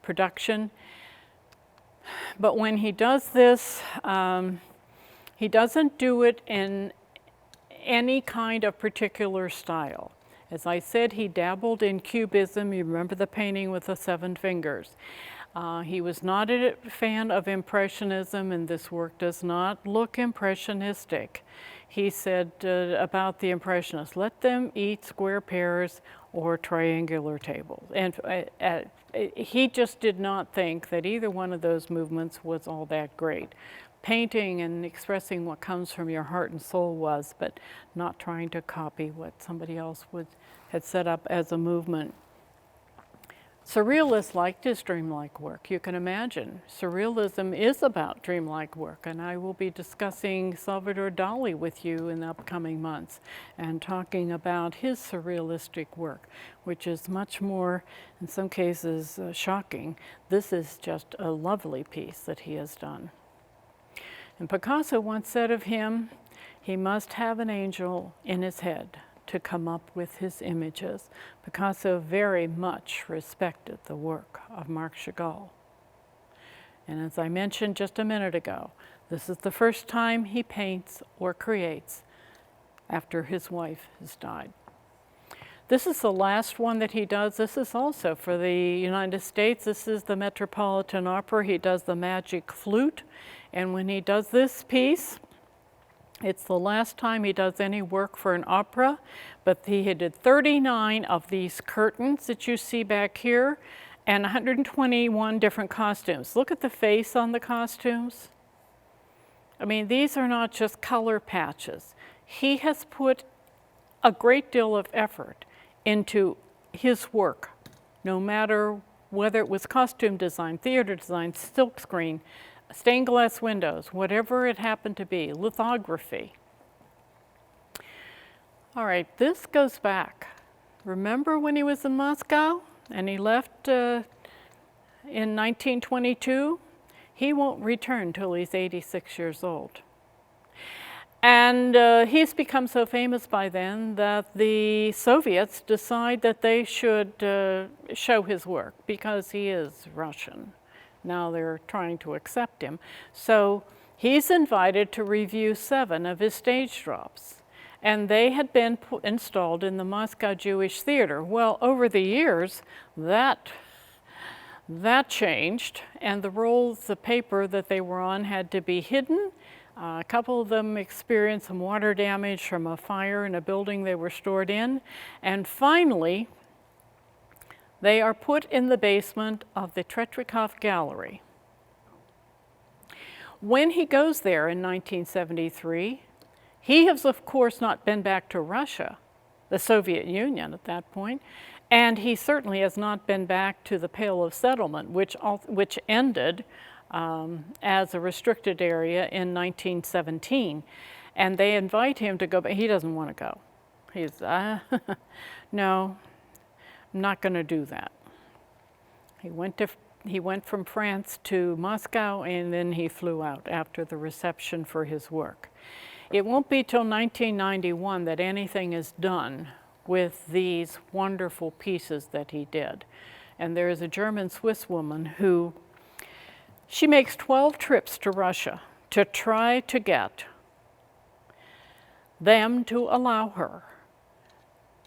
production. But when he does this, he doesn't do it in any kind of particular style. As I said, he dabbled in Cubism. You remember the painting with the 7 fingers. He was not a fan of Impressionism, and this work does not look impressionistic. He said about the Impressionists, let them eat square pears or triangular tables. And he just did not think that either one of those movements was all that great. Painting and expressing what comes from your heart and soul was, but not trying to copy what somebody else had set up as a movement. Surrealists liked his dreamlike work. You can imagine. Surrealism is about dreamlike work, and I will be discussing Salvador Dali with you in the upcoming months and talking about his surrealistic work, which is much more, in some cases, shocking. This is just a lovely piece that he has done. And Picasso once said of him, he must have an angel in his head to come up with his images. Picasso very much respected the work of Marc Chagill. And as I mentioned just a minute ago, this is the first time he paints or creates after his wife has died. This is the last one that he does. This is also for the United States. This is the Metropolitan Opera. He does the Magic Flute. And when he does this piece, it's the last time he does any work for an opera, but he did 39 of these curtains that you see back here and 121 different costumes. Look at the face on the costumes. I mean, these are not just color patches. He has put a great deal of effort into his work, no matter whether it was costume design, theater design, silkscreen, stained glass windows, whatever it happened to be, lithography. All right, this goes back. Remember when he was in Moscow and he left in 1922? He won't return till he's 86 years old. And he's become so famous by then that the Soviets decide that they should show his work because he is Russian. Now they're trying to accept him. So he's invited to review 7 of his stage drops. And they had been installed in the Moscow Jewish Theater. Well, over the years, that changed, and the rolls of paper that they were on had to be hidden. A couple of them experienced some water damage from a fire in a building they were stored in. And finally, they are put in the basement of the Tretyakov Gallery. When he goes there in 1973, he has, of course, not been back to Russia, the Soviet Union at that point, and he certainly has not been back to the Pale of Settlement, which ended as a restricted area in 1917. And they invite him to go, but he doesn't want to go. He's, no, I'm not going to do that. He went from France to Moscow, and then he flew out after the reception for his work. It won't be till 1991 that anything is done with these wonderful pieces that he did. And there is a German-Swiss woman who, she makes 12 trips to Russia to try to get them to allow her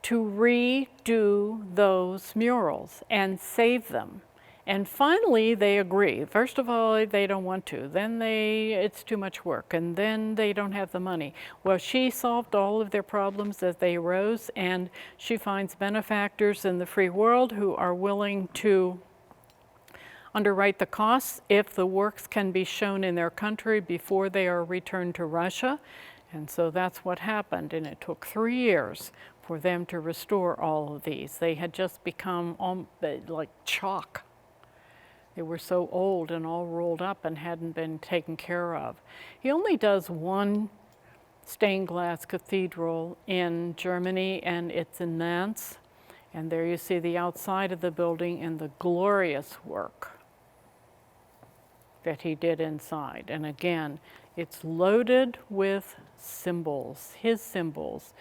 to redo those murals and save them. And finally, they agree. First of all, they don't want to. Then it's too much work. And then they don't have the money. Well, she solved all of their problems as they arose, and she finds benefactors in the free world who are willing to underwrite the costs if the works can be shown in their country before they are returned to Russia. And so that's what happened, and it took 3 years for them to restore all of these. They had just become like chalk. They were so old and all rolled up and hadn't been taken care of. He only does one stained glass cathedral in Germany, and it's in Nantes. And there you see the outside of the building and the glorious work that he did inside. And again, it's loaded with symbols, his symbols,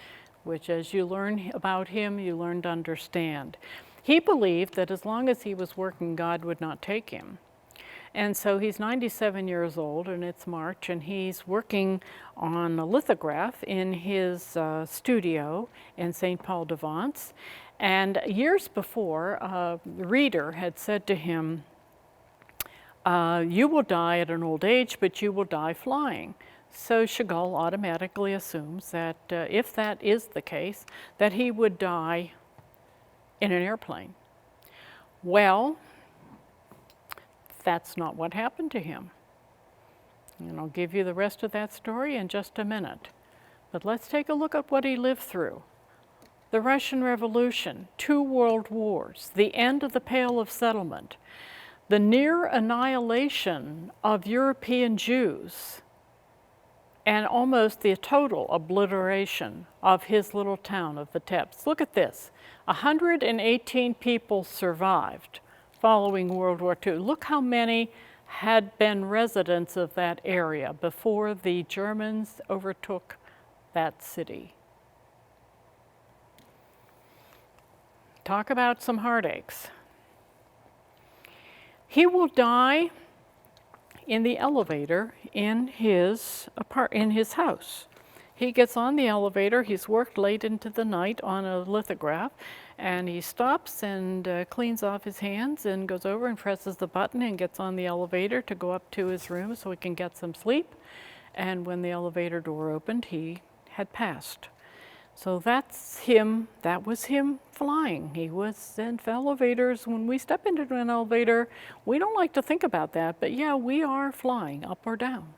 which as you learn about him, you learn to understand. He believed that as long as he was working, God would not take him. And so he's 97 years old, and it's March, and he's working on a lithograph in his studio in St. Paul de Vence. And years before, a reader had said to him, you will die at an old age, but you will die flying. So Chagall automatically assumes that if that is the case, that he would die in an airplane. Well, that's not what happened to him. And I'll give you the rest of that story in just a minute. But let's take a look at what he lived through. The Russian Revolution, 2 world wars, the end of the Pale of Settlement, the near annihilation of European Jews, and almost the total obliteration of his little town of Vitebsk. Look at this. 118 people survived following World War II. Look how many had been residents of that area before the Germans overtook that city. Talk about some heartaches. He will die in the elevator in his house. He gets on the elevator, he's worked late into the night on a lithograph, and he stops and cleans off his hands and goes over and presses the button and gets on the elevator to go up to his room so he can get some sleep. And when the elevator door opened, he had passed. So that's him, that was him flying. He was in elevators. When we step into an elevator, we don't like to think about that, but yeah, we are flying up or down.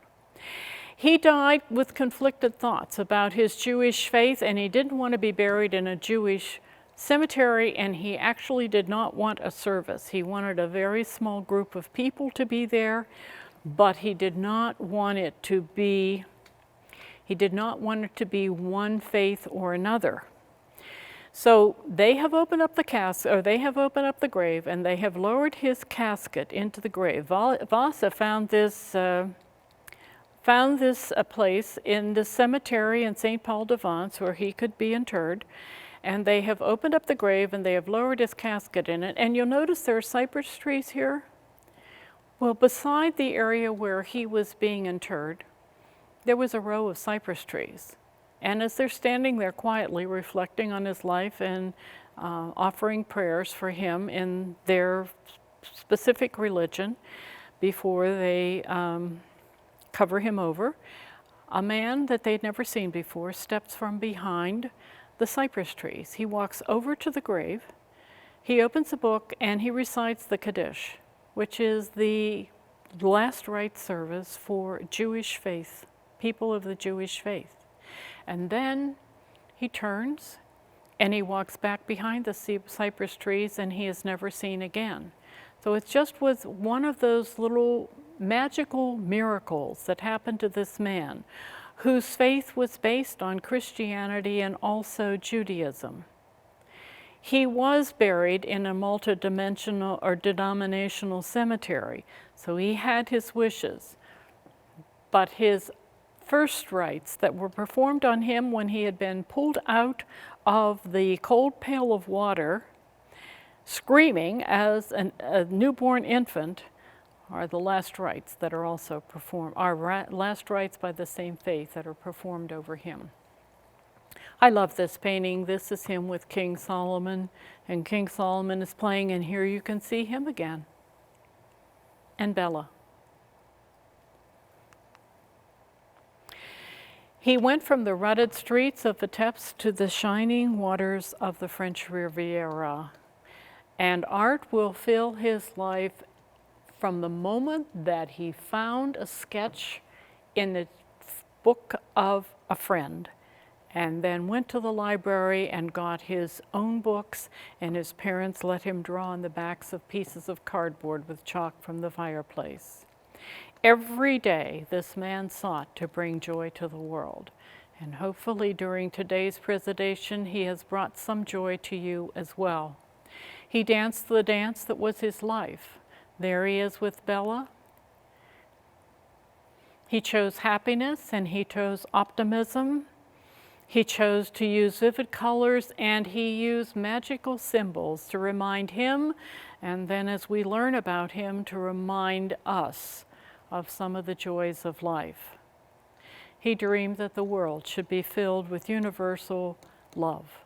He died with conflicted thoughts about his Jewish faith, and he didn't want to be buried in a Jewish cemetery, and he actually did not want a service. He wanted a very small group of people to be there, but he did not want it to be one faith or another. So they have opened up the grave, and they have lowered his casket into the grave. Vasa found this place in the cemetery in St. Paul de Vence where he could be interred. And they have opened up the grave and they have lowered his casket in it. And you'll notice there are cypress trees here. Well, beside the area where he was being interred, there was a row of cypress trees. And as they're standing there quietly reflecting on his life and offering prayers for him in their specific religion before they cover him over, a man that they'd never seen before steps from behind the cypress trees. He walks over to the grave, he opens a book, and he recites the Kaddish, which is the last rite service for Jewish faith, people of the Jewish faith. And then he turns and he walks back behind the cypress trees, and he is never seen again. So it just was one of those little magical miracles that happened to this man, whose faith was based on Christianity and also Judaism. He was buried in a multidimensional or denominational cemetery, so he had his wishes. But his first rites that were performed on him when he had been pulled out of the cold pail of water, screaming as a newborn infant, are the last rites that are also performed, last rites by the same faith that are performed over him. I love this painting. This is him with King Solomon, and King Solomon is playing, and here you can see him again, and Bella. He went from the rutted streets of Vitebsk to the shining waters of the French Riviera, and art will fill his life from the moment that he found a sketch in the book of a friend, and then went to the library and got his own books, and his parents let him draw on the backs of pieces of cardboard with chalk from the fireplace. Every day, this man sought to bring joy to the world, and hopefully during today's presentation, he has brought some joy to you as well. He danced the dance that was his life. There he is with Bella. He chose happiness and he chose optimism. He chose to use vivid colors and he used magical symbols to remind him, and then as we learn about him, to remind us of some of the joys of life. He dreamed that the world should be filled with universal love.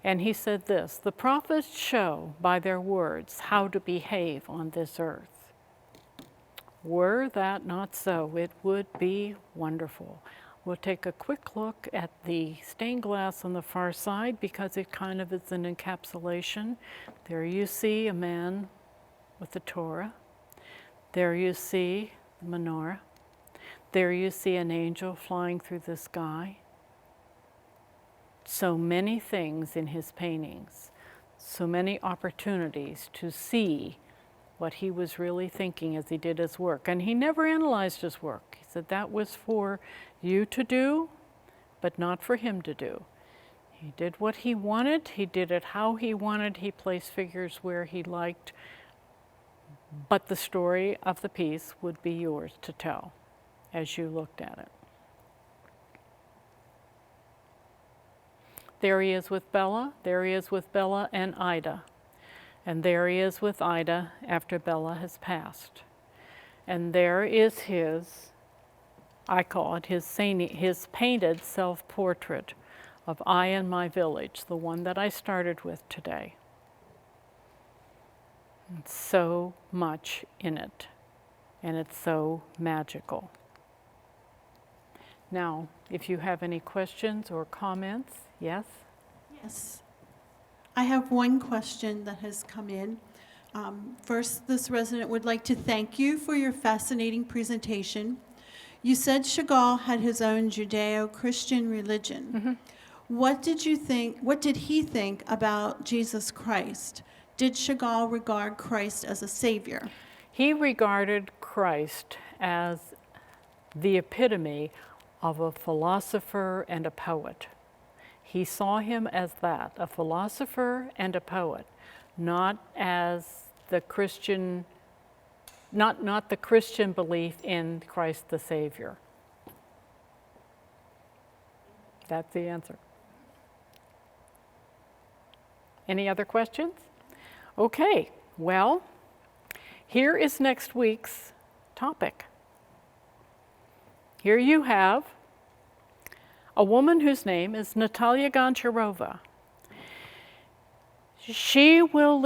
And he said this, "The prophets show by their words how to behave on this earth." Were that not so, it would be wonderful. We'll take a quick look at the stained glass on the far side because it kind of is an encapsulation. There you see a man with the Torah. There you see the menorah. There you see an angel flying through the sky. So many things in his paintings, so many opportunities to see what he was really thinking as he did his work. And he never analyzed his work. He said that was for you to do, but not for him to do. He did what he wanted, he did it how he wanted, he placed figures where he liked, but the story of the piece would be yours to tell as you looked at it. There he is with Bella, there he is with Bella and Ida. And there he is with Ida after Bella has passed. And there is his, I call it his painted self-portrait of I and my village, the one that I started with today. It's so much in it, and it's so magical. Now, if you have any questions or comments, yes? Yes. I have one question that has come in. First, this resident would like to thank you for your fascinating presentation. You said Chagall had his own Judeo-Christian religion. Mm-hmm. What did he think about Jesus Christ? Did Chagall regard Christ as a savior? He regarded Christ as the epitome of a philosopher and a poet. He saw him as that, a philosopher and a poet, not as the Christian, not the Christian belief in Christ the Savior. That's the answer. Any other questions? Okay, well, here is next week's topic. Here you have a woman whose name is Natalia Goncharova. She will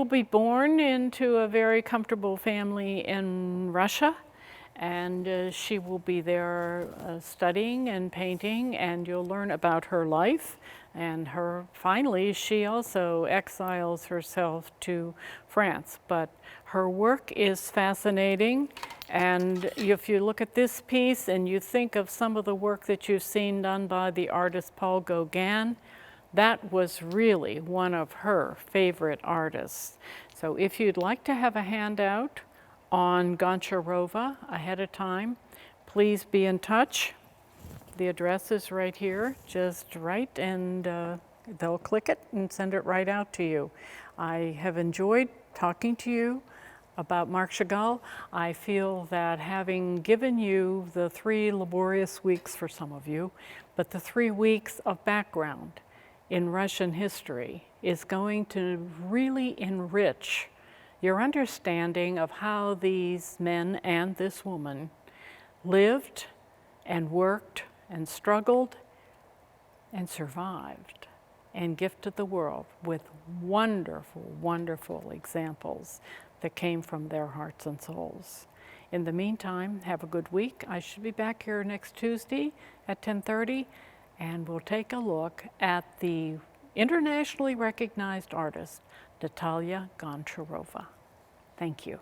be born into a very comfortable family in Russia, and she will be there studying and painting, and you'll learn about her life. And finally, she also exiles herself to France, but her work is fascinating. And if you look at this piece and you think of some of the work that you've seen done by the artist Paul Gauguin, that was really one of her favorite artists. So if you'd like to have a handout on Goncharova ahead of time, please be in touch. The address is right here, just write, and they'll click it and send it right out to you. I have enjoyed talking to you about Marc Chagall. I feel that having given you the 3 laborious weeks for some of you, but the 3 weeks of background in Russian history is going to really enrich your understanding of how these men and this woman lived and worked and struggled and survived and gifted the world with wonderful, wonderful examples that came from their hearts and souls. In the meantime, have a good week. I should be back here next Tuesday at 10:30, and we'll take a look at the internationally recognized artist, Natalia Goncharova. Thank you.